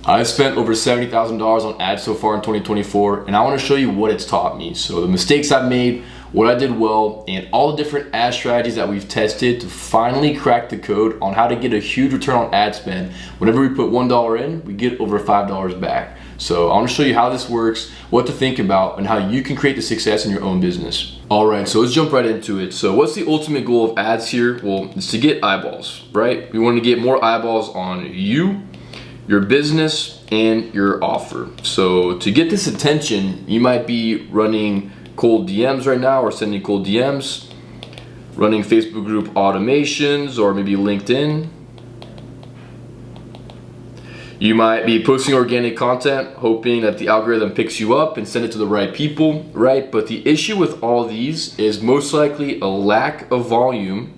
I've spent over $70,000 on ads so far in 2024, and I want to show you what it's taught me. So the mistakes I've made, what I did well, and all the different ad strategies that we've tested to finally crack the code on how to get a huge return on ad spend. Whenever we put $1 in, we get over $5 back. So I want to show you how this works, what to think about, and how you can create the success in your own business. All right, so let's jump right into it. So what's the ultimate goal of ads here? Well, it's to get eyeballs, right? We want to get more eyeballs on you, your business, and your offer. So to get this attention, you might be running cold DMs right now, or sending cold DMs, running Facebook group automations, or maybe LinkedIn. You might be posting organic content, hoping that the algorithm picks you up and send it to the right people, right? But the issue with all these is most likely a lack of volume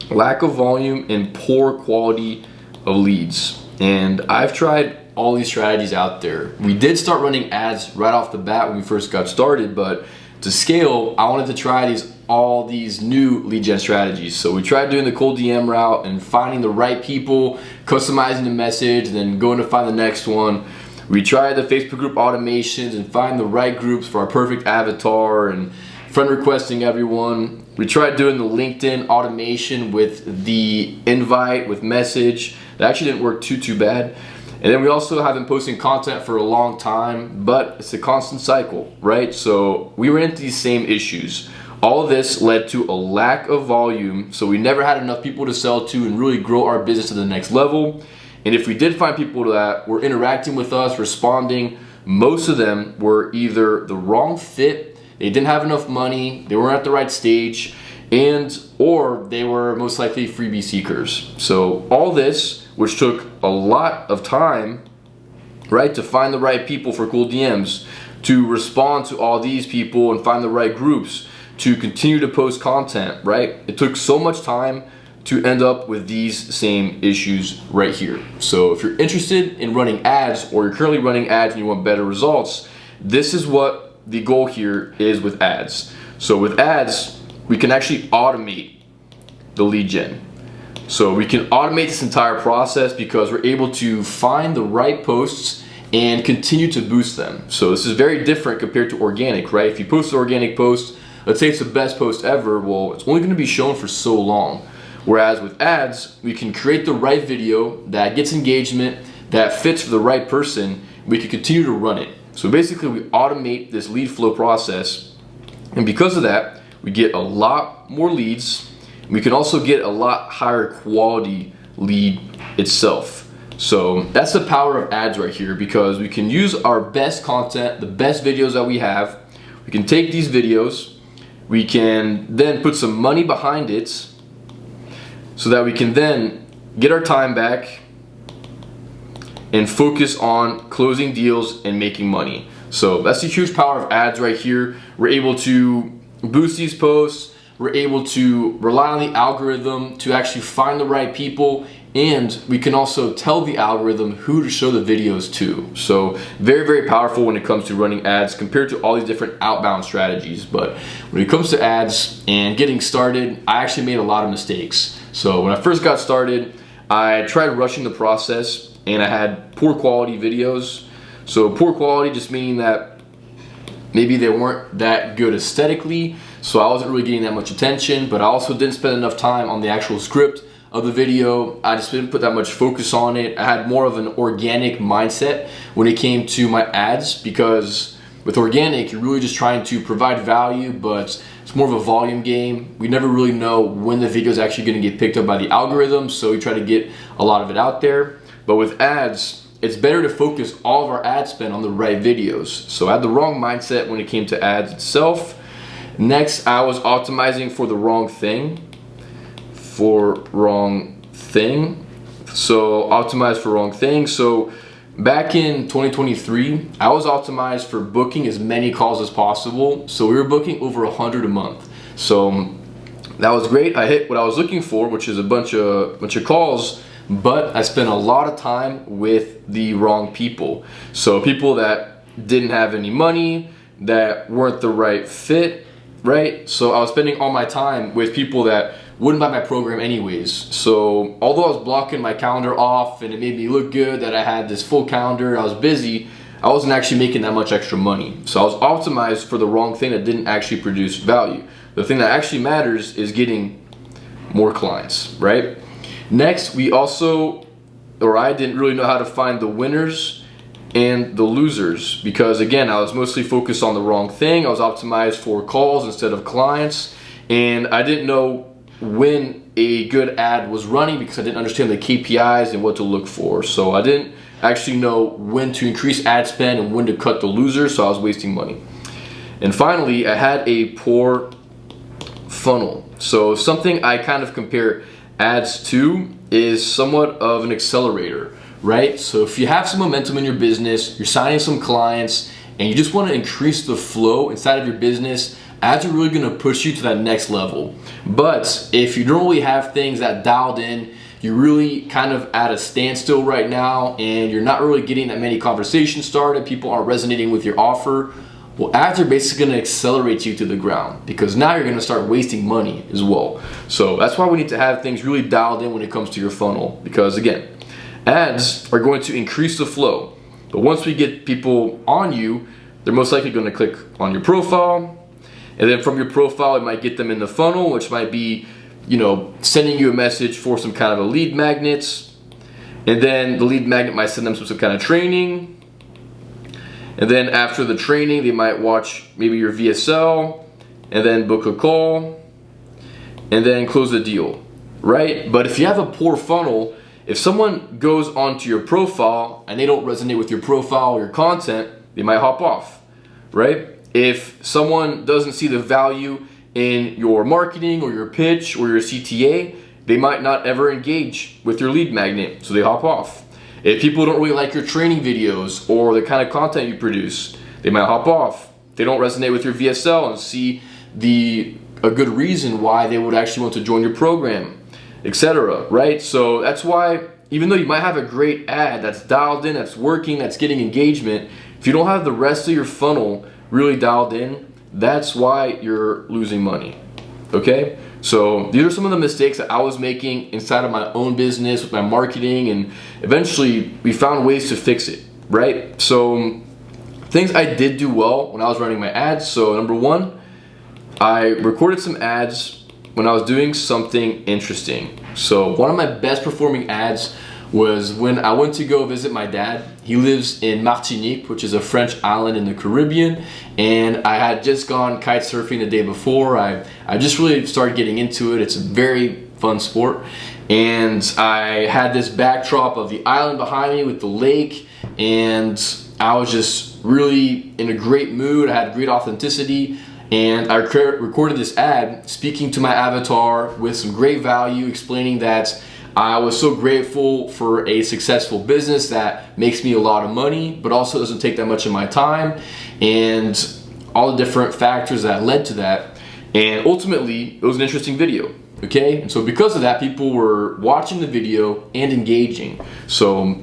and poor quality of leads. And I've tried all these strategies out there. We did start running ads right off the bat when we first got started, but to scale, I wanted to try all these new lead gen strategies. So we tried doing the cold DM route and finding the right people, customizing the message, and then going to find the next one. We tried the Facebook group automations and find the right groups for our perfect avatar and friend requesting everyone. We tried doing the LinkedIn automation with the invite with message. That actually didn't work too bad. And then we also have been posting content for a long time, but it's a constant cycle, right? So we ran into these same issues. All of this led to a lack of volume, so we never had enough people to sell to and really grow our business to the next level. And if we did find people that were interacting with us, responding, most of them were either the wrong fit, they didn't have enough money, they weren't at the right stage, or they were most likely freebie seekers. So all this, which took a lot of time, right, to find the right people for cool DMs, to respond to all these people and find the right groups, to continue to post content, right? It took so much time to end up with these same issues right here. So if you're interested in running ads, or you're currently running ads and you want better results, this is what the goal here is with ads. So with ads, we can actually automate the lead gen. So we can automate this entire process because we're able to find the right posts and continue to boost them. So this is very different compared to organic, right? If you post an organic post, let's say it's the best post ever, well, it's only gonna be shown for so long. Whereas with ads, we can create the right video that gets engagement, that fits for the right person, we can continue to run it. So basically we automate this lead flow process, and because of that, we get a lot more leads. We can also get a lot higher quality lead itself. So that's the power of ads right here, because we can use our best content, the best videos that we have. We can take these videos, we can then put some money behind it so that we can then get our time back and focus on closing deals and making money. So that's the huge power of ads right here. We're able to boost these posts, we're able to rely on the algorithm to actually find the right people, and we can also tell the algorithm who to show the videos to. So very powerful when it comes to running ads compared to all these different outbound strategies. But when it comes to ads and getting started, I actually made a lot of mistakes. So when I first got started, I tried rushing the process and I had poor quality videos. So poor quality just meaning that maybe they weren't that good aesthetically, so I wasn't really getting that much attention, but I also didn't spend enough time on the actual script of the video. I just didn't put that much focus on it. I had more of an organic mindset when it came to my ads, because with organic, you're really just trying to provide value, but it's more of a volume game. We never really know when the video is actually gonna get picked up by the algorithm, so we try to get a lot of it out there. But with ads, it's better to focus all of our ad spend on the right videos. So I had the wrong mindset when it came to ads itself. Next, I was optimizing for the wrong thing. So optimize for wrong thing. So back in 2023, I was optimized for booking as many calls as possible. So we were booking over 100 a month. So that was great. I hit what I was looking for, which is a bunch of calls, but I spent a lot of time with the wrong people. So people that didn't have any money, that weren't the right fit, right? So I was spending all my time with people that wouldn't buy my program anyways. So although I was blocking my calendar off and it made me look good that I had this full calendar, I was busy, I wasn't actually making that much extra money. So I was optimized for the wrong thing that didn't actually produce value. The thing that actually matters is getting more clients, right? Next, I didn't really know how to find the winners and the losers, because again, I was mostly focused on the wrong thing. I was optimized for calls instead of clients, and I didn't know when a good ad was running because I didn't understand the KPIs and what to look for. So I didn't actually know when to increase ad spend and when to cut the losers, so I was wasting money. And finally, I had a poor funnel. So something I kind of compare ads to is somewhat of an accelerator, right? So if you have some momentum in your business, you're signing some clients, and you just want to increase the flow inside of your business, ads are really going to push you to that next level. But if you don't really have things that dialed in, you're really kind of at a standstill right now, and you're not really getting that many conversations started, people aren't resonating with your offer, well, ads are basically going to accelerate you to the ground, because now you're going to start wasting money as well. So that's why we need to have things really dialed in when it comes to your funnel, because again, ads are going to increase the flow. But once we get people on you, they're most likely going to click on your profile, and then from your profile, it might get them in the funnel, which might be, sending you a message for some kind of a lead magnet, and then the lead magnet might send them some kind of training. And then after the training, they might watch maybe your VSL and then book a call and then close the deal, right? But if you have a poor funnel, if someone goes onto your profile and they don't resonate with your profile or your content, they might hop off, right? If someone doesn't see the value in your marketing or your pitch or your CTA, they might not ever engage with your lead magnet, so they hop off. If people don't really like your training videos or the kind of content you produce, they might hop off. They don't resonate with your VSL and see a good reason why they would actually want to join your program, etc. Right? So that's why, even though you might have a great ad that's dialed in, that's working, that's getting engagement, if you don't have the rest of your funnel really dialed in, that's why you're losing money. Okay? So these are some of the mistakes that I was making inside of my own business with my marketing, and eventually we found ways to fix it, right? So things I did do well when I was running my ads. So number one, I recorded some ads when I was doing something interesting. So one of my best performing ads was when I went to go visit my dad. He lives in Martinique, which is a French island in the Caribbean, and I had just gone kite surfing the day before. I just really started getting into it. It's a very fun sport, and I had this backdrop of the island behind me with the lake, and I was just really in a great mood. I had great authenticity, and I recorded this ad speaking to my avatar with some great value, explaining that I was so grateful for a successful business that makes me a lot of money, but also doesn't take that much of my time, and all the different factors that led to that. And ultimately, it was an interesting video, okay? And so because of that, people were watching the video and engaging. So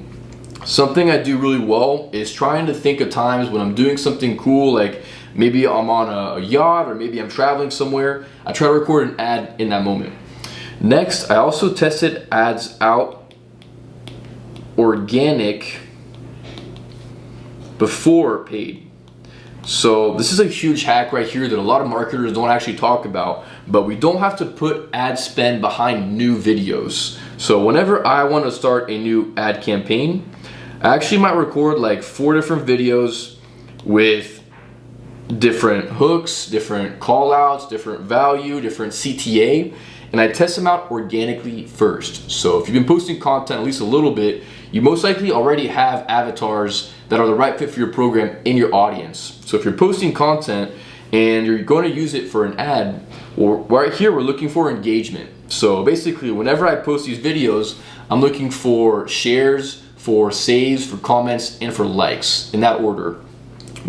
something I do really well is trying to think of times when I'm doing something cool, like maybe I'm on a yacht or maybe I'm traveling somewhere. I try to record an ad in that moment. Next, I also tested ads out organic before paid. So this is a huge hack right here that a lot of marketers don't actually talk about, but we don't have to put ad spend behind new videos. So whenever I want to start a new ad campaign, I actually might record like 4 different videos with different hooks, different call outs, different value, different CTA, and I test them out organically first. So if you've been posting content at least a little bit, you most likely already have avatars that are the right fit for your program in your audience. So if you're posting content and you're going to use it for an ad, well, right here we're looking for engagement. So basically, whenever I post these videos, I'm looking for shares, for saves, for comments, and for likes in that order.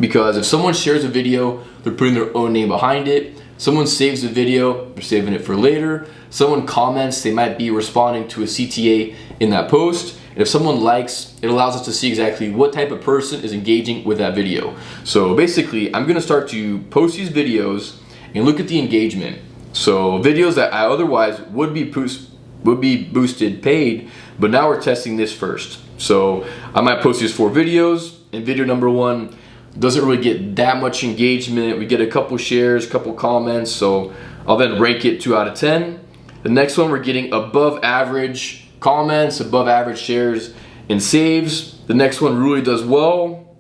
Because if someone shares a video, they're putting their own name behind it. Someone saves the video, they're saving it for later. Someone comments, they might be responding to a CTA in that post. And if someone likes, it allows us to see exactly what type of person is engaging with that video. So basically, I'm gonna start to post these videos and look at the engagement. So videos that I otherwise would be boosted paid, but now we're testing this first. So I might post these 4 videos, and video number 1 doesn't really get that much engagement. We get a couple shares, couple comments, so I'll then rank it 2 out of 10. The next one, we're getting above average comments, above average shares and saves. The next one really does well.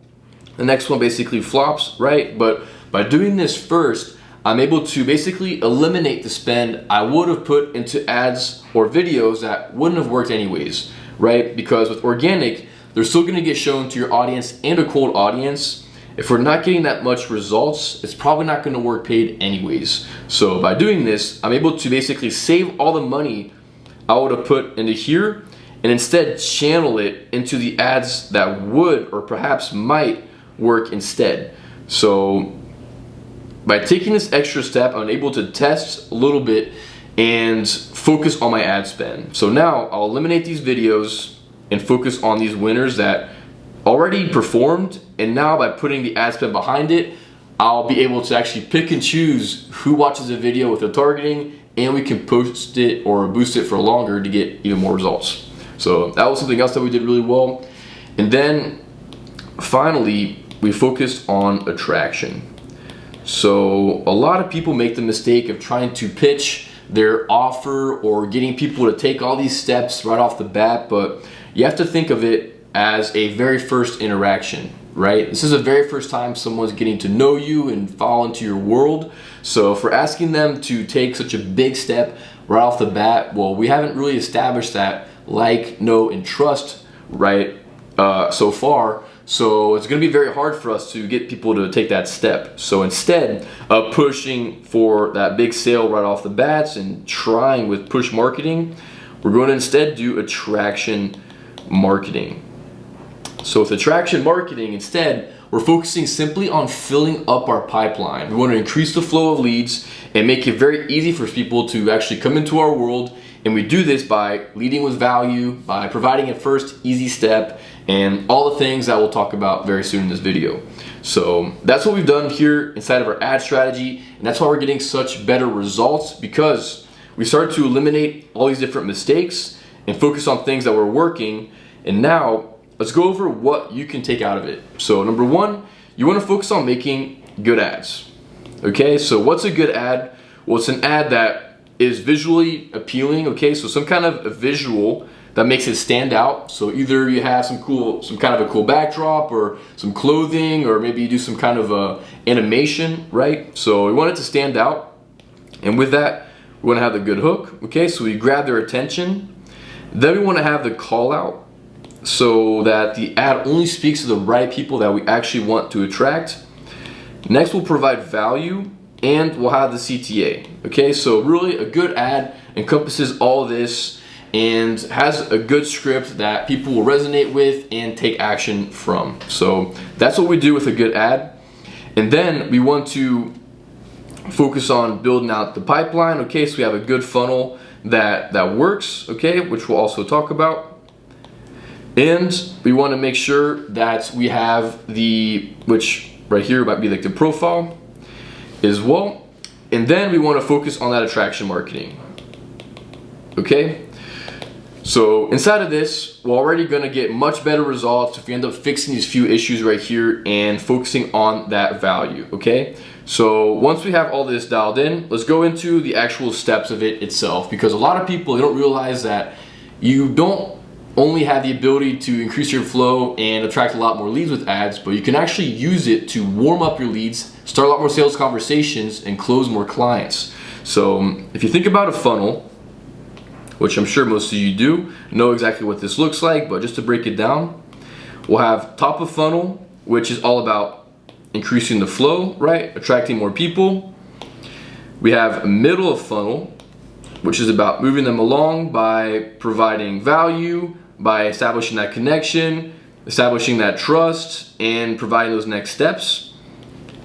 The next one basically flops, right? But by doing this first, I'm able to basically eliminate the spend I would have put into ads or videos that wouldn't have worked anyways, right? Because with organic, they're still gonna get shown to your audience and a cold audience. If we're not getting that much results, it's probably not gonna work paid anyways. So by doing this, I'm able to basically save all the money I would have put into here and instead channel it into the ads that would or perhaps might work instead. So by taking this extra step, I'm able to test a little bit and focus on my ad spend. So now I'll eliminate these videos and focus on these winners that already performed, and now by putting the ad spend behind it, I'll be able to actually pick and choose who watches a video with the targeting, and we can post it or boost it for longer to get even more results. So that was something else that we did really well. And then finally, we focused on attraction. So a lot of people make the mistake of trying to pitch their offer or getting people to take all these steps right off the bat, but you have to think of it as a very first interaction, right? This is the very first time someone's getting to know you and fall into your world. So if we're asking them to take such a big step right off the bat, well, we haven't really established that like, know, and trust, right, so far. So it's gonna be very hard for us to get people to take that step. So instead of pushing for that big sale right off the bats and trying with push marketing, we're going to instead do attraction marketing. So with attraction marketing, instead, we're focusing simply on filling up our pipeline. We want to increase the flow of leads and make it very easy for people to actually come into our world. And we do this by leading with value, by providing a first easy step, and all the things that we'll talk about very soon in this video. So that's what we've done here inside of our ad strategy. And that's why we're getting such better results, because we started to eliminate all these different mistakes and focus on things that were working. And now let's go over what you can take out of it. So number 1, you want to focus on making good ads. Okay, so what's a good ad? Well, it's an ad that is visually appealing. Okay, so some kind of a visual that makes it stand out. So either you have some kind of a cool backdrop or some clothing, or maybe you do some kind of a animation, right? So we want it to stand out. And with that, we want to have the good hook. Okay, so we grab their attention. Then we want to have the call out, so that the ad only speaks to the right people that we actually want to attract. Next, we'll provide value, and we'll have the CTA. Okay, so really a good ad encompasses all this and has a good script that people will resonate with and take action from. So that's what we do with a good ad. And then we want to focus on building out the pipeline. Okay, so we have a good funnel that works, okay, which we'll also talk about. And we want to make sure that we have which right here might be like the profile as well. And then we want to focus on that attraction marketing. Okay? So inside of this, we're already going to get much better results if we end up fixing these few issues right here and focusing on that value. Okay? So once we have all this dialed in, let's go into the actual steps of it itself, because a lot of people, they don't realize that you don't only have the ability to increase your flow and attract a lot more leads with ads, but you can actually use it to warm up your leads, start a lot more sales conversations, and close more clients. So if you think about a funnel, which I'm sure most of you do, know exactly what this looks like, but just to break it down, we'll have top of funnel, which is all about increasing the flow, right? Attracting more people. We have middle of funnel, which is about moving them along by providing value, by establishing that connection, establishing that trust, and providing those next steps.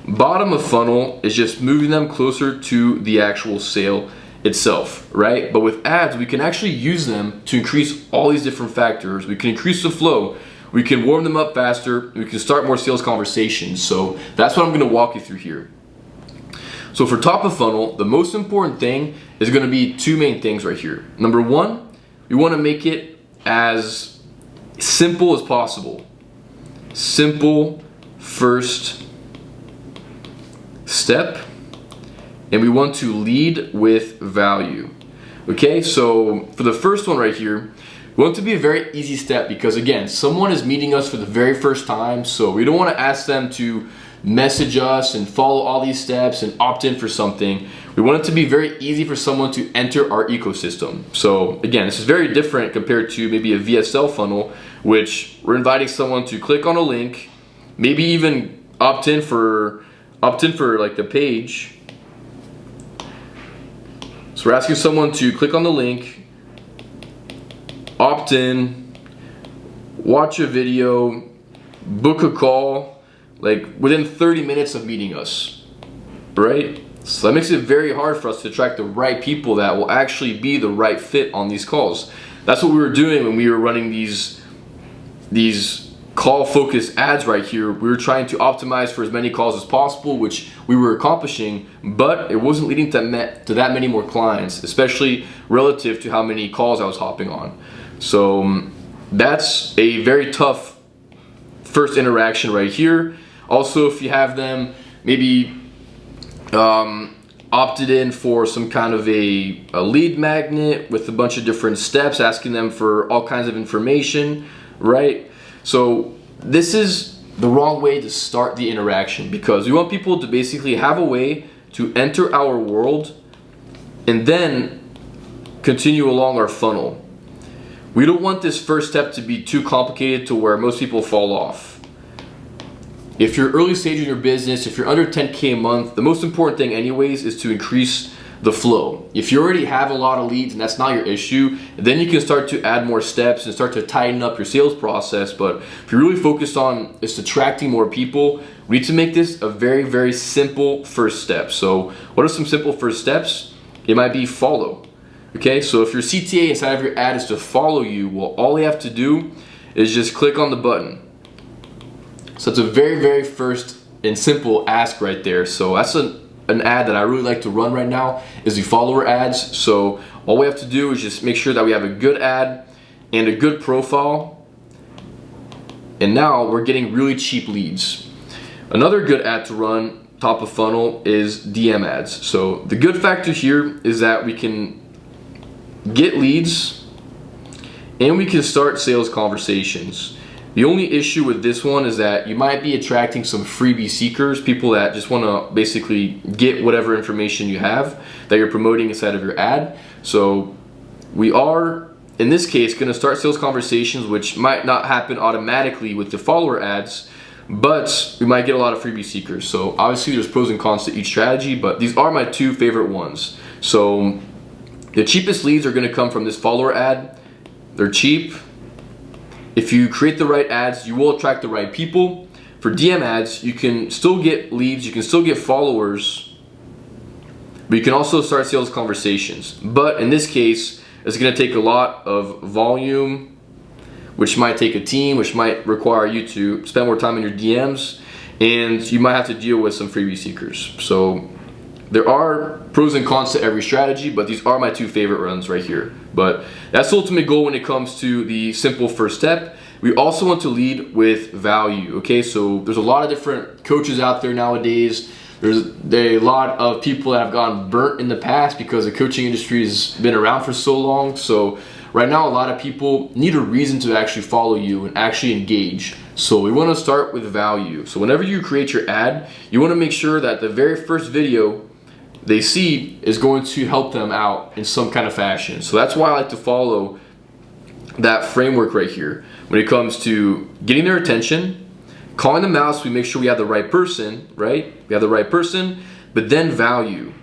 Bottom of funnel is just moving them closer to the actual sale itself, right? But with ads, we can actually use them to increase all these different factors. We can increase the flow, we can warm them up faster, we can start more sales conversations. So that's what I'm going to walk you through here. So for top of funnel, the most important thing is going to be two main things right here. Number one, we want to make it as simple as possible. Simple first step. And we want to lead with value. Okay, so for the first one right here, we want it to be a very easy step because again, someone is meeting us for the very first time, so we don't want to ask them to message us and follow all these steps and opt in for something. We want it to be very easy for someone to enter our ecosystem. So again, this is very different compared to maybe a VSL funnel, which we're inviting someone to click on a link, maybe even opt in for like the page. So we're asking someone to click on the link, opt in, watch a video, book a call, like within 30 minutes of meeting us, right? So that makes it very hard for us to attract the right people that will actually be the right fit on these calls. That's what we were doing when we were running these call focused ads right here. We were trying to optimize for as many calls as possible, which we were accomplishing, but it wasn't leading to that many more clients, especially relative to how many calls I was hopping on. So that's a very tough first interaction right here. Also, if you have them maybe opted in for some kind of a lead magnet with a bunch of different steps, asking them for all kinds of information, right? So this is the wrong way to start the interaction because we want people to basically have a way to enter our world and then continue along our funnel. We don't want this first step to be too complicated to where most people fall off. If you're early stage in your business, if you're under 10K a month, the most important thing anyways is to increase the flow. If you already have a lot of leads and that's not your issue, then you can start to add more steps and start to tighten up your sales process. But if you're really focused on just attracting more people, we need to make this a very, very simple first step. So what are some simple first steps? It might be follow. Okay, so if your CTA inside of your ad is to follow you, well, all you have to do is just click on the button. So it's a very, very first and simple ask right there. So that's an ad that I really like to run right now is the follower ads. So all we have to do is just make sure that we have a good ad and a good profile. And now we're getting really cheap leads. Another good ad to run top of funnel is DM ads. So the good factor here is that we can get leads and we can start sales conversations. The only issue with this one is that you might be attracting some freebie seekers, people that just want to basically get whatever information you have that you're promoting inside of your ad. So we are, in this case, going to start sales conversations, which might not happen automatically with the follower ads, but we might get a lot of freebie seekers. So obviously there's pros and cons to each strategy, but these are my two favorite ones. So the cheapest leads are going to come from this follower ad. They're cheap. If you create the right ads, you will attract the right people. For DM ads, you can still get leads, you can still get followers, but you can also start sales conversations. But in this case, it's going to take a lot of volume, which might take a team, which might require you to spend more time in your DMs, and you might have to deal with some freebie seekers. So there are pros and cons to every strategy, but these are my two favorite runs right here. But that's the ultimate goal when it comes to the simple first step. We also want to lead with value, okay? So there's a lot of different coaches out there nowadays. There's a lot of people that have gotten burnt in the past because the coaching industry has been around for so long. So right now, a lot of people need a reason to actually follow you and actually engage. So we want to start with value. So whenever you create your ad, you want to make sure that the very first video they see is going to help them out in some kind of fashion. So that's why I like to follow that framework right here. When it comes to getting their attention, calling them out so we make sure we have the right person, right? We have the right person, but then value.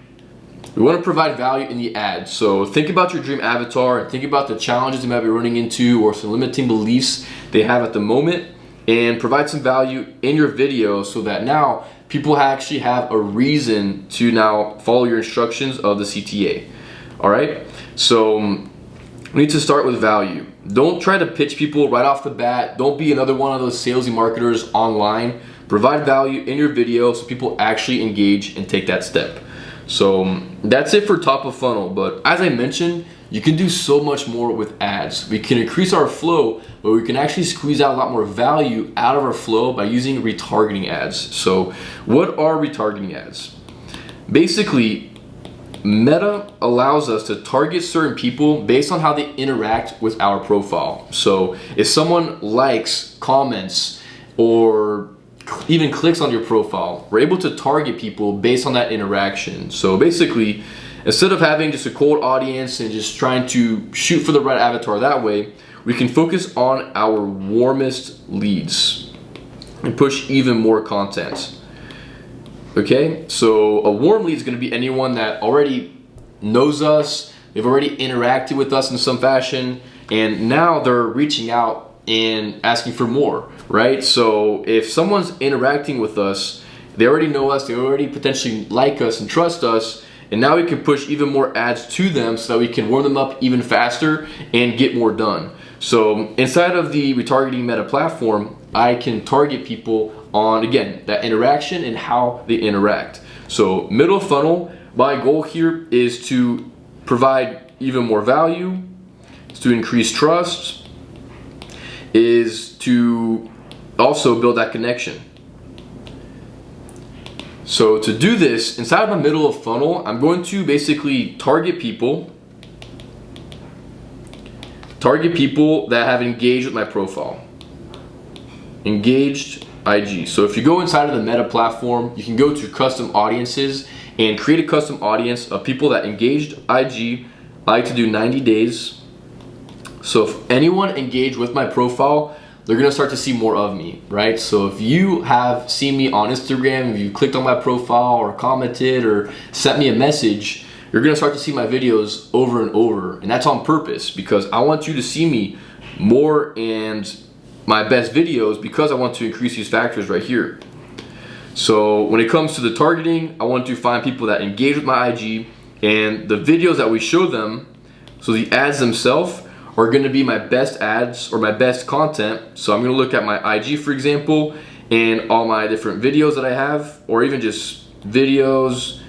We want to provide value in the ad. So think about your dream avatar and think about the challenges they might be running into or some limiting beliefs they have at the moment, and provide some value in your video so that now people actually have a reason to now follow your instructions of the CTA. All right, so we need to start with value. Don't try to pitch people right off the bat. Don't be another one of those salesy marketers online. Provide value in your video so people actually engage and take that step. So that's it for top of funnel. But as I mentioned, you can do so much more with ads. We can increase our flow, but we can actually squeeze out a lot more value out of our flow by using retargeting ads. So what are retargeting ads? Basically, Meta allows us to target certain people based on how they interact with our profile. So if someone likes, comments, or even clicks on your profile, we're able to target people based on that interaction. So basically, instead of having just a cold audience and just trying to shoot for the right avatar that way, we can focus on our warmest leads and push even more content. Okay, so a warm lead is going to be anyone that already knows us, they've already interacted with us in some fashion, and now they're reaching out and asking for more, right? So if someone's interacting with us, they already know us, they already potentially like us and trust us, and now we can push even more ads to them so that we can warm them up even faster and get more done. So inside of the retargeting Meta platform, I can target people on, again, that interaction and how they interact. So middle funnel, my goal here is to provide even more value, is to increase trust, is to also build that connection. So to do this, inside of the middle of funnel, I'm going to basically target people that have engaged with my profile. Engaged IG. So if you go inside of the Meta platform, you can go to custom audiences and create a custom audience of people that engaged IG. I like to do 90 days. So if anyone engaged with my profile, they're gonna start to see more of me, right? So if you have seen me on Instagram, if you clicked on my profile or commented or sent me a message, you're gonna start to see my videos over and over. And that's on purpose because I want you to see me more and my best videos because I want to increase these factors right here. So when it comes to the targeting, I want to find people that engage with my IG, and the videos that we show them, so the ads themselves, are gonna be my best ads or my best content. So I'm gonna look at my IG, for example, and all my different videos that I have, or even just videos,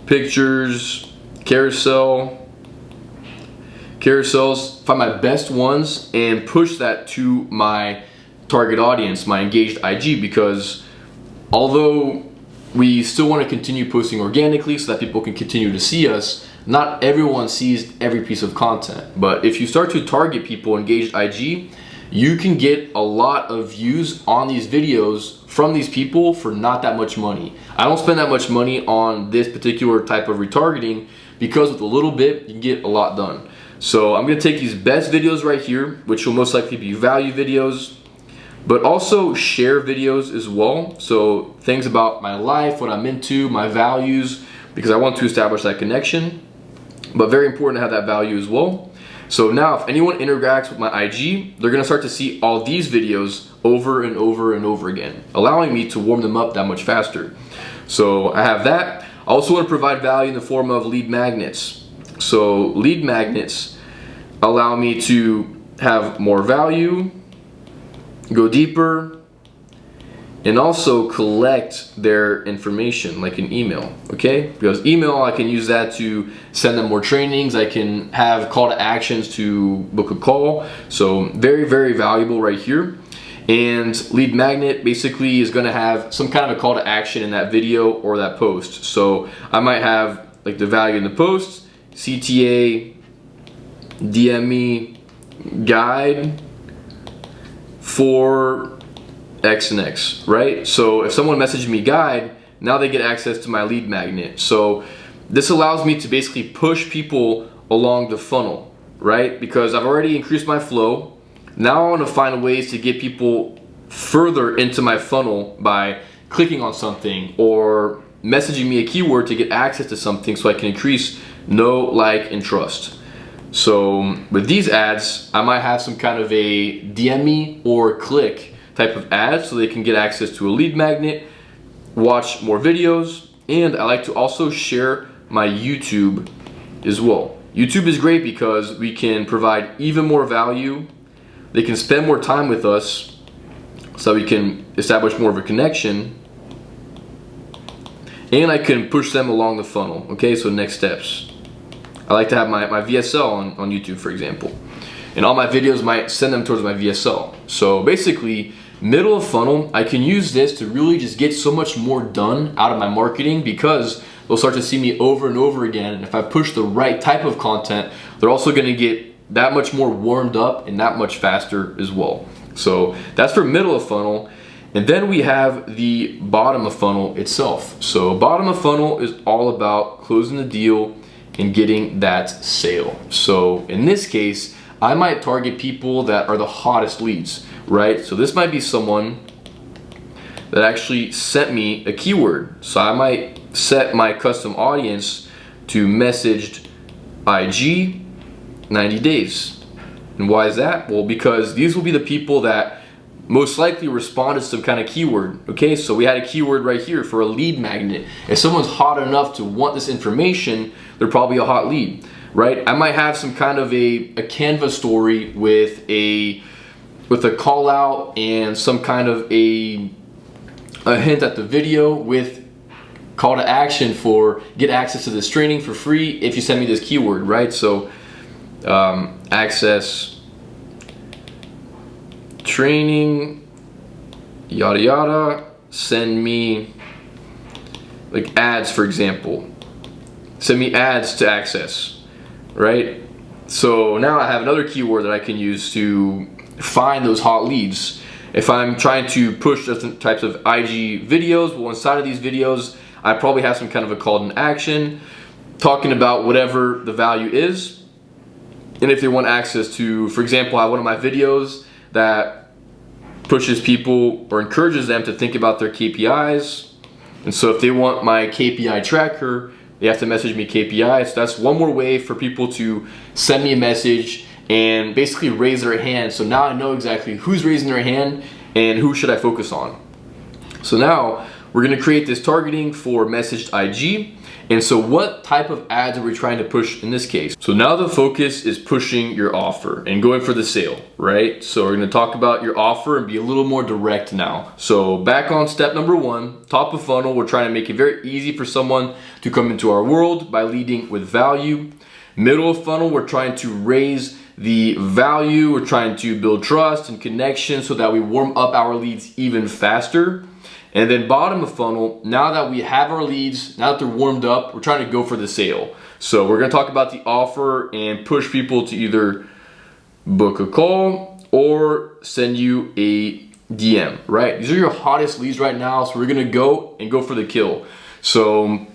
pictures, carousels, find my best ones and push that to my target audience, my engaged IG, because although we still want to continue posting organically so that people can continue to see us, not everyone sees every piece of content. But if you start to target people engaged IG, you can get a lot of views on these videos from these people for not that much money. I don't spend that much money on this particular type of retargeting because with a little bit, you can get a lot done. So I'm gonna take these best videos right here, which will most likely be value videos, but also share videos as well. So things about my life, what I'm into, my values, because I want to establish that connection, but very important to have that value as well. So now if anyone interacts with my IG, they're gonna start to see all these videos over and over and over again, allowing me to warm them up that much faster. So I have that. I also want to provide value in the form of lead magnets. So lead magnets allow me to have more value, go deeper, and also collect their information like an email, okay? Because email, I can use that to send them more trainings. I can have call to actions to book a call. So very, very valuable right here. And lead magnet basically is gonna have some kind of a call to action in that video or that post. So I might have like the value in the post, CTA, DM me, guide for X and X, right? So if someone messaged me guide, now they get access to my lead magnet. So this allows me to basically push people along the funnel, right? Because I've already increased my flow. Now I want to find ways to get people further into my funnel by clicking on something or messaging me a keyword to get access to something so I can increase know, like, and trust. So with these ads, I might have some kind of a DM me or click type of ad so they can get access to a lead magnet, watch more videos, and I like to also share my YouTube as well. YouTube is great because we can provide even more value. They can spend more time with us so we can establish more of a connection. And I can push them along the funnel. Okay, so next steps. I like to have my VSL on YouTube, for example. And all my videos might send them towards my VSL. So basically, middle of funnel, I can use this to really just get so much more done out of my marketing because they'll start to see me over and over again. And if I push the right type of content, they're also gonna get that much more warmed up and that much faster as well. So that's for middle of funnel. And then we have the bottom of funnel itself. So bottom of funnel is all about closing the deal and getting that sale. So in this case, I might target people that are the hottest leads, right? So this might be someone that actually sent me a keyword. So I might set my custom audience to messaged IG 90 days. And why is that? Well, because these will be the people that most likely responded to some kind of keyword. Okay, so we had a keyword right here for a lead magnet. If someone's hot enough to want this information, they're probably a hot lead, right? I might have some kind of a Canva story with a call out and some kind of a hint at the video with call to action for get access to this training for free if you send me this keyword, right? So access training, yada yada, send me like ads, for example. Send me ads to access, right? So now I have another keyword that I can use to find those hot leads. If I'm trying to push different types of IG videos, well, inside of these videos, I probably have some kind of a call to action talking about whatever the value is. And if they want access to, for example, I have one of my videos that pushes people or encourages them to think about their KPIs. And so if they want my KPI tracker, they have to message me KPIs. So that's one more way for people to send me a message and basically raise their hand. So now I know exactly who's raising their hand and who should I focus on. So now we're gonna create this targeting for messaged IG. And so what type of ads are we trying to push in this case? So now the focus is pushing your offer and going for the sale, right? So we're gonna talk about your offer and be a little more direct now. So back on step number one, top of funnel, we're trying to make it very easy for someone to come into our world by leading with value. Middle of funnel, we're trying to raise the value. We're trying to build trust and connection so that we warm up our leads even faster. And then bottom of funnel, now that we have our leads, now that they're warmed up, we're trying to go for the sale. So we're gonna talk about the offer and push people to either book a call or send you a DM, right? These are your hottest leads right now, so we're gonna go for the kill. So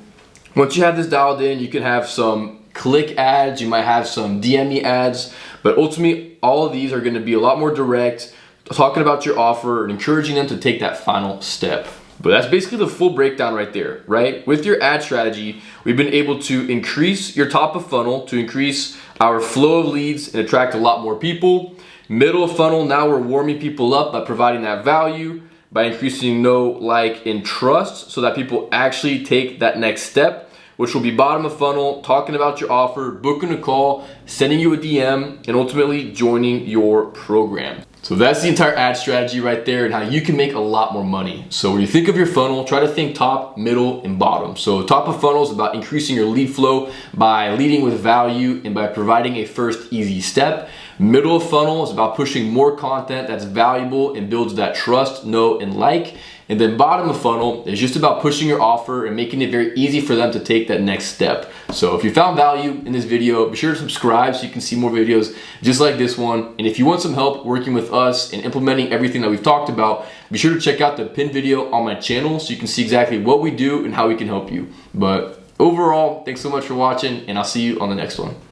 once you have this dialed in, you can have some click ads, you might have some DM me ads, but ultimately all of these are gonna be a lot more direct, talking about your offer and encouraging them to take that final step. But that's basically the full breakdown right there, right? With your ad strategy, we've been able to increase your top of funnel, to increase our flow of leads and attract a lot more people. Middle of funnel, now we're warming people up by providing that value, by increasing know, like, and trust so that people actually take that next step, which will be bottom of funnel, talking about your offer, booking a call, sending you a DM, and ultimately joining your program. So that's the entire ad strategy right there and how you can make a lot more money. So when you think of your funnel, try to think top, middle, and bottom. So top of funnel is about increasing your lead flow by leading with value and by providing a first easy step. Middle of funnel is about pushing more content that's valuable and builds that trust, know, and like. And then bottom of funnel is just about pushing your offer and making it very easy for them to take that next step. So if you found value in this video, be sure to subscribe so you can see more videos just like this one. And if you want some help working with us and implementing everything that we've talked about, be sure to check out the pinned video on my channel so you can see exactly what we do and how we can help you. But overall, thanks so much for watching, and I'll see you on the next one.